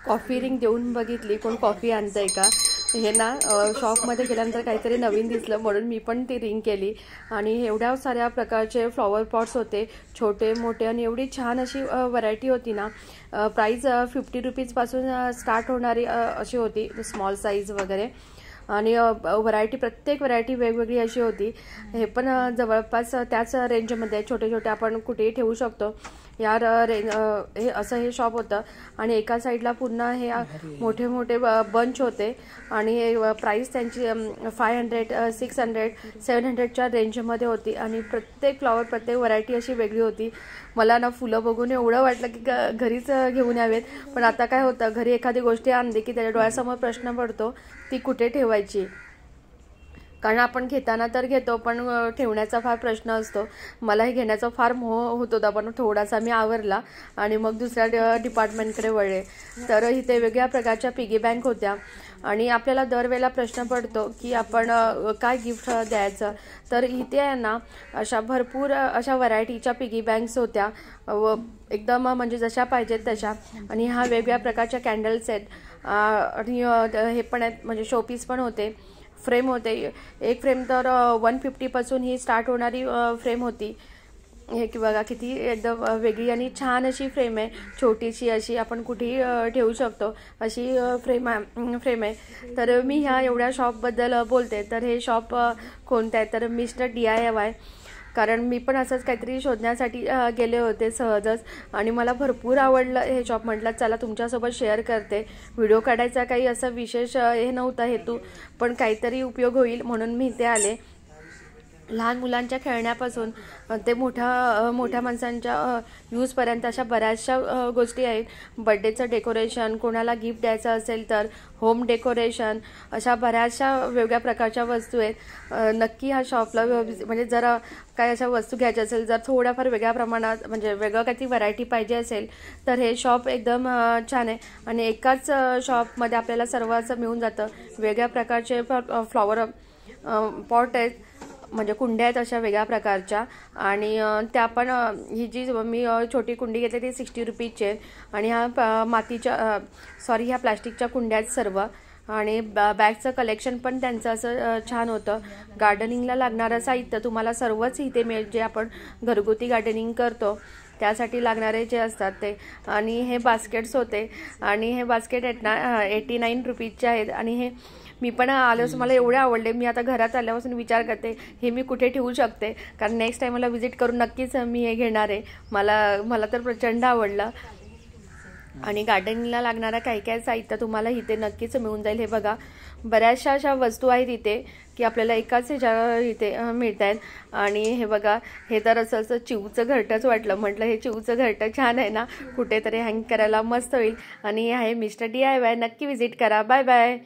Coffee ring देऊन बघितली, कोण कॉफी आणतंय का हे ना. शॉपमध्ये गेल्यानंतर काहीतरी नवीन दिसलं म्हणून मी पण ती रिंग केली. आणि एवढ्या साऱ्या प्रकारचे फ्लॉवर पॉट्स होते, छोटे मोठे, आणि एवढी छान अशी व्हरायटी होती ना. प्राईस 50 रुपीजपासून स्टार्ट होणारी अशी होती, स्मॉल साईज वगैरे. आणि व्हरायटी, प्रत्येक व्हरायटी वेगवेगळी अशी होती. हे पण जवळपास त्याच रेंजमध्ये छोटे छोटे आपण कुठेही ठेवू शकतो यार. हे असं हे शॉप होतं. आणि एका साईडला पुन्हा हे मोठे मोठे बंच होते. आणि हे प्राईस त्यांची 500, 600, 700च्या रेंजमध्ये होती. आणि प्रत्येक फ्लॉवर, प्रत्येक व्हरायटी अशी वेगळी होती. मला ना फुलं बघून एवढं वाटलं की घरीच घेऊन यावेत. पण आता काय होतं, घरी एखादी गोष्टी आणली की त्याच्या डोळ्यासमोर प्रश्न पडतो ती कुठे ठेवायची. कारण आपण घेताना तर घेतो, पण ठेवण्याचा फार प्रश्न असतो. मलाही घेण्याचा फार मोह होत होता, पण थोडासा मी आवरला आणि मग दुसऱ्या डिपार्टमेंटकडे वळले. तर इथे वेगळ्या प्रकारच्या पिगी बँक होत्या. आणि आपल्याला दरवेळेला प्रश्न पडतो की आपण काय गिफ्ट द्यायचं. तर इथे आहे ना अशा भरपूर अशा व्हरायटीच्या पिगी बँक्स होत्या, व एकदम म्हणजे जशा पाहिजेत तशा. आणि हा वेगवेगळ्या प्रकारच्या कॅन्डल्स आहेत. आणि हे पण आहेत, म्हणजे शोपीस पण होते, फ्रेम होते. एक फ्रेम तर 150पासून ही स्टार्ट होणारी फ्रेम होती. हे की बघा किती एकदम वेगळी आणि छान अशी फ्रेम आहे, छोटीशी अशी, आपण कुठेही ठेवू शकतो अशी फ्रेम आहे. तर मी ह्या एवढ्या शॉपबद्दल बोलते. तर हे शॉप कोणतं आहे तर मिस्टर DIY. कारण मी पण असंच काहीतरी शोधण्यासाठी गेले होते सहजच, आणि मला भरपूर आवडलं हे शॉप. म्हटलं चला तुमच्यासोबत शेअर करते. व्हिडिओ काढायचा काही असं विशेष हे नव्हता हेतू, पण काहीतरी उपयोग होईल म्हणून मी इथे आले. लहान मुलांच्या खेळण्यापासून ते मोठ्या माणसांच्या यूजपर्यंत अशा बऱ्याचशा गोष्टी आहेत. बड्डेचं डेकोरेशन, कोणाला गिफ्ट द्यायचं असेल तर होम डेकोरेशन, अशा बऱ्याचशा वेगळ्या प्रकारच्या वस्तू आहेत. नक्की ह्या शॉपला म्हणजे जर काय अशा वस्तू घ्यायच्या असेल, जर थोड्याफार वेगळ्या प्रमाणात म्हणजे वेगळं काहीतरी व्हरायटी पाहिजे असेल तर हे शॉप एकदम छान आहे. आणि एकाच शॉपमध्ये आपल्याला सर्व असं मिळून जातं. वेगळ्या प्रकारचे फ्लॉवर पॉट आहेत, म्हणजे कुंड्या आहेत अशा वेगळ्या प्रकारच्या. आणि त्या पण ही जी मी छोटी कुंडी घेतली ती 60 रुपीजची आहे. आणि ह्या प्लास्टिकच्या कुंड्या आहेत सर्व. आणि बॅगचं कलेक्शन पण त्यांचं असं छान होतं. गार्डनिंगला लागणारं साहित्य तुम्हाला सर्वच इथे मिळेल, जे आपण घरगुती गार्डनिंग करतो त्यासाठी लागणारे जे असतात ते. आणि हे बास्केट्स होते, आणि हे बास्केट आहेत ना 89 रुपीजचे आहेत. आणि हे मी पण आलोच, मला एवढे आवडले. मी आता घरात आल्यापासून विचार करते हे मी कुठे ठेवू शकते, कारण नेक्स्ट टाईम मला व्हिजिट करून नक्कीच मी हे घेणार आहे. मला तर प्रचंड आवडलं. आणि गार्डनिंगला लागणारा काही साहित्य तुम्हाला इथे नक्कीच मिळून जाईल. हे बघा बऱ्याचशा अशा वस्तू आहेत इथे की आपल्याला एकाच ह्याच्या इथे मिळत आहेत. आणि हे बघा, हे तर असं चिवचं घरटंच वाटलं. म्हटलं हे चिवचं घरटं छान आहे ना, कुठेतरी हँग करायला मस्त होईल. आणि हे आहे मिस्टर DIY. नक्की व्हिजिट करा. Bye bye.